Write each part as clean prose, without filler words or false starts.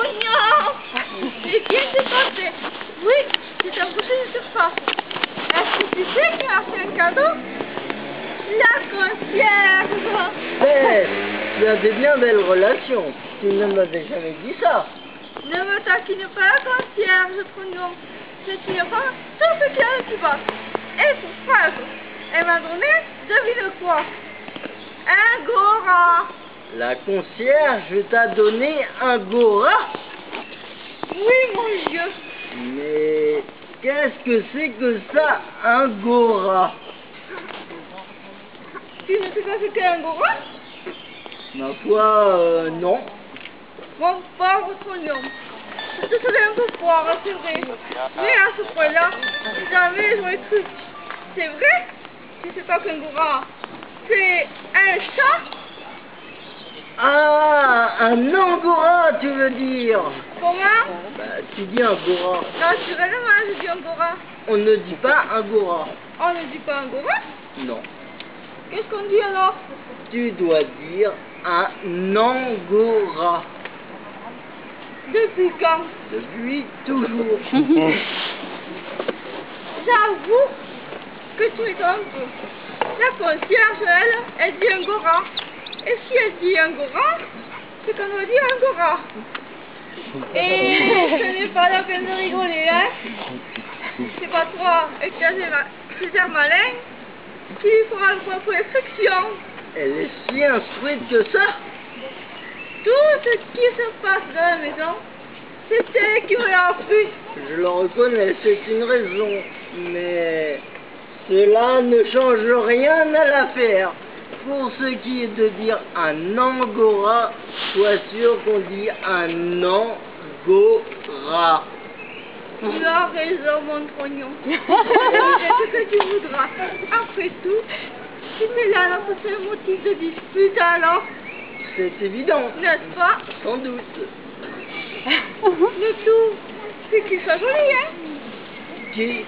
mignon. Et bien c'est passé. Oui, c'est un boucher de surface. Est-ce que tu sais qui a fait un cadeau? La concierge. Mais, tu as des bien belles relations. Tu ne m'avais jamais dit ça. Ne me taquine pas la concierge, Trognon. C'est une femme tout ce qui a qui passe. Et pour preuve, elle m'a donné, devine quoi? Un gora. La concierge t'a donné un gora? Oui, mon Dieu. Mais qu'est-ce que c'est que ça, un gora? Tu ne sais pas ce qu'est un gora? Ma foi, non. Mon pauvre Trognon. Je te savais un peu fort, c'est vrai. Mais à ce point-là, jamais j'aurais cru. C'est vrai? Tu sais pas qu'un gora, c'est un chat? Ah, un angora, tu veux dire? Comment? Bah, tu dis angora. Naturellement, je dis angora. On ne dit pas angora. On ne dit pas angora? Non. Qu'est-ce qu'on dit alors? Tu dois dire un angora. Depuis quand? Depuis toujours. J'avoue que tu m'étonnes un peu. La concierge, elle dit angora. Et si elle dit angora, c'est qu'on doit dire angora. Et ce n'est pas la peine de rigoler, hein? C'est pas toi, et tu as malin, qui fera le point pour les frictions. Elle est si instruite que ça? Tout ce qui se passe dans la maison, c'est elle qui me l'a appris. Je le reconnais, c'est une raison. Mais cela ne change rien à l'affaire. Pour ce qui est de dire un angora, sois sûr qu'on dit un angora. Tu as raison, mon trognon. Tu ce que tu voudras. Après tout, c'était là notre seul motif de dispute alors. C'est évident. N'est-ce pas? Sans doute. Le tout, c'est qu'il soit joli, hein? Qui?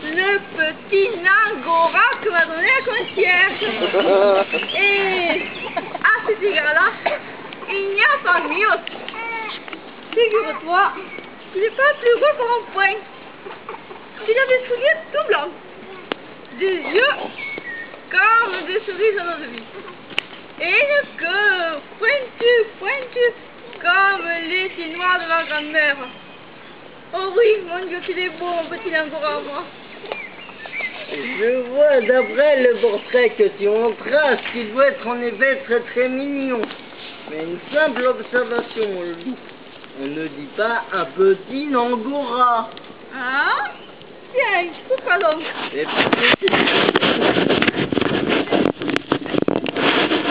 Le petit Nangora que m'a donné la concierge. Et à cet égard-là, il n'y a pas mieux. Figure-toi, il n'est pas plus gros que mon poing. Il a des souliers tout blancs, des yeux comme des cerises dans notre vie, et une queue pointue, comme les chinois de ma grand-mère. Oh oui, mon Dieu, qu'il est beau, mon petit Nangora, moi. Je vois d'après le portrait que tu en traces qu'il doit être en effet très très mignon. Mais une simple observation, on ne dit pas un petit Nangora. Ah? Tiens, pourquoi donc? Et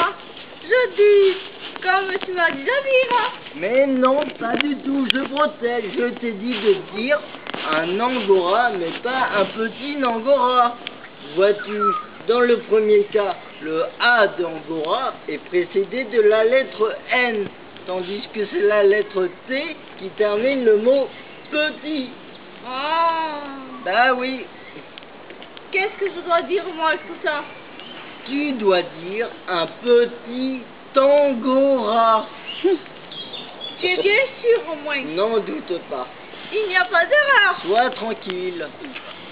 Ah, je dis, comme tu m'as dit de dire. mais non, pas du tout, je protège. Je t'ai dit de dire un Angora, mais pas un petit Nangora. Vois-tu, dans le premier cas, le A d'Angora est précédé de la lettre N, tandis que c'est la lettre T qui termine le mot petit. Ah, Bah oui, qu'est-ce que je dois dire moi avec tout ça? tu dois dire un petit Tangora. Tu es bien sûr au moins. N'en doute pas. Il n'y a pas d'erreur. Sois tranquille.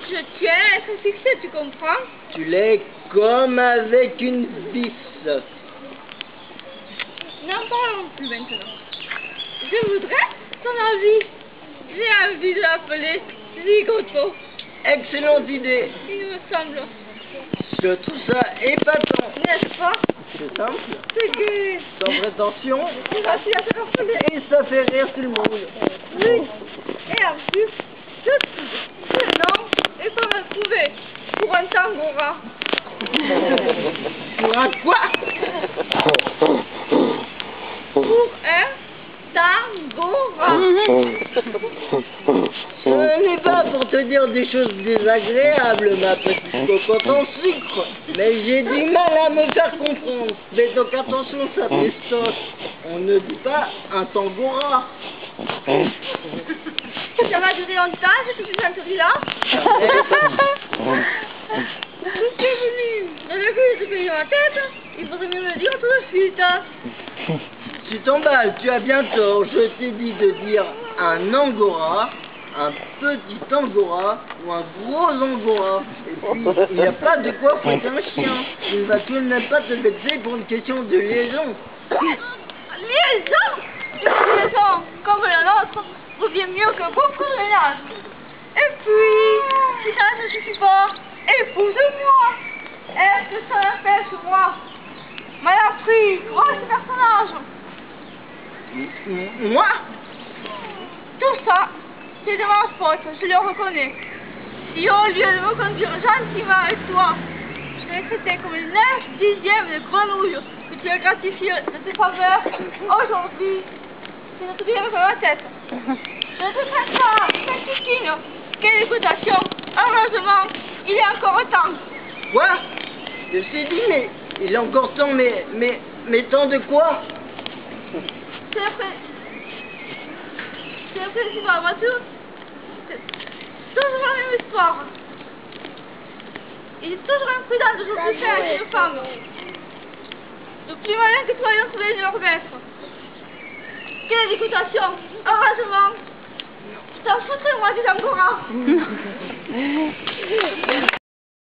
Je tiens à être fixé, tu comprends? Tu l'es comme avec une vis. N'en parlons plus maintenant. Je voudrais ton avis. J'ai envie de l'appeler Zigoto. Excellente idée. Il me semble. Je trouve ça épatant. N'est-ce pas? C'est simple, C'est que sans prétention, c'est facile à se rappeler. et ça fait rire tout le monde. Oui. Et en plus, ce nom est pas mal trouvé pour un Tangora. Pour un quoi? Pour un Tangora. Ce n'est pas pour te dire des choses désagréables, ma petite cocotte en sucre, mais j'ai du mal à me faire comprendre. Mais donc attention, ça t'estoche. On ne dit pas un Tangora. Ça m'a duré longtemps, cette plaisanterie-là. Je suis venu dans le but de payer ma tête, il faudrait mieux me le dire tout de suite. tu t'emballes, tu as bien tort. Je t'ai dit de dire un angora, un petit angora ou un gros angora. Et puis, il n'y a pas de quoi fouetter un chien. Il ne va tout de même pas te bêter pour une question de liaison. Liaison? Une liaison comme la nôtre revient mieux que beaucoup de ménages. Et puis, si ça ne suffit pas, épouse-moi. Est-ce que ça n'empêche moi? Malappris, gros personnage. Moi? Tout ça, c'est de ma faute, je le reconnais. Si au lieu de me conduire gentiment avec toi, je t'ai traité comme une 9/10 de grenouille que tu as gratifié de tes faveurs, aujourd'hui, je ne te dirai pas ma tête. Je ne te traite pas, cette chiquine. Quelle écoutation! Heureusement, il est encore temps. Quoi? Je t'ai dit, mais il est encore temps, mais temps de quoi? C'est après le cinéma, vois-tu? C'est toujours la même histoire. Il est toujours imprudent de se coucher avec une femme. Le plus malin que toi ayant trouvé leur maître. Quelle écoutation! Heureusement, je t'en foutrais moi des angoras.